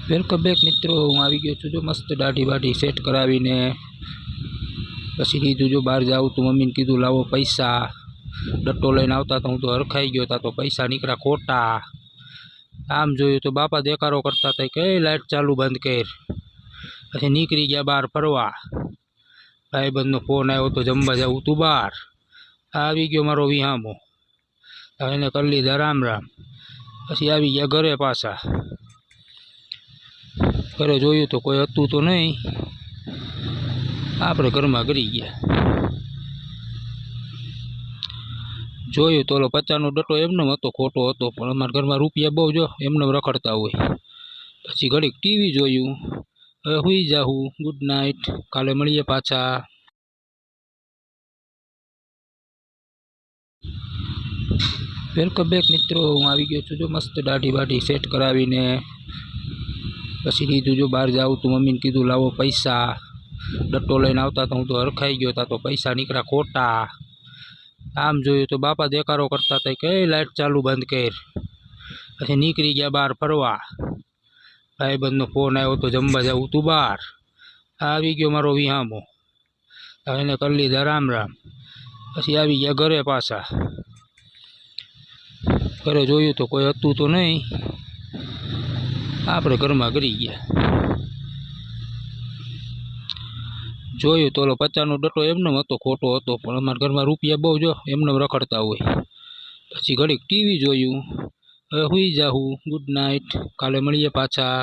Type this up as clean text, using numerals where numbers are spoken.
Welcome back મિત્રો, હું આવી ગયો છું જો મસ્ત દાઢી બાઢી સેટ કરાવીને. પછી કીધું જો બહાર જાઉં તો મમ્મીને કીધું લાવો પૈસા. ડટ્ટો લઈને આવતા તો હું તો હરખાઈ ગયો તા, તો પૈસા નીકળ્યા ખોટા. આમ જોયું તો બાપા દેકારો કરતા હતા કે લાઇટ ચાલુ બંધ કર. પછી નીકળી ગયા બહાર ફરવા. ભાઈબંધનો ફોન આવ્યો તો જમવા જવું તું બહાર. આવી ગયો મારો વિહામો. એને કરી લીધા રામ રામ. પછી આવી ગયા ઘરે પાછા. ઘરે જોયું તો કોઈ હતું તો નહીં. આપણે ઘરમાં ગરી ગયા. જોયું તો ઓલો 50નો ડટ્ટો એમને હતો, ખોટો હતો, પણ અમારા ઘરમાં રૂપિયા બહુ જો એમને રખડતા હોય. પછી ઘડીક ટીવી જોયું. હવે સુઈ જાઉં. ગુડ નાઇટ, કાલે મળીએ પાછા. વેલકમ બેક મિત્રો, હું આવી ગયો છું જો મસ્ત દાઢી બાઢી સેટ કરાવીને. પછી કીધું જો બહાર જાઉં તો મમ્મીને કીધું લાવો પૈસા. ડટ્ટો લઈને આવતા તો હું તો હરખાઈ ગયો તા, તો પૈસા નીકળ્યા ખોટા. આમ જોયું તો બાપા દેકારો કરતા હતા કે લાઇટ ચાલુ બંધ કર. પછી નીકળી ગયા બહાર ફરવા. ભાઈબંધનો ફોન આવ્યો તો જમવા જવું તું બહાર. આવી ગયો મારો વિહામો. એને કરી લીધા રામ રામ. પછી આવી ગયા ઘરે પાછા. ઘરે જોયું તો કોઈ હતું તો નહીં. આપણે ઘરમાં ગરી ગયા. જોયું તો ઓલો 50નો ડટ્ટો એમને હતો, ખોટો હતો, પણ અમારા ઘરમાં રૂપિયા બહુ જો એમને રખડતા હોય. પછી ઘડીક ટીવી જોયું. હવે સુઈ જાઉં. ગુડ નાઇટ, કાલે મળીએ પાછા.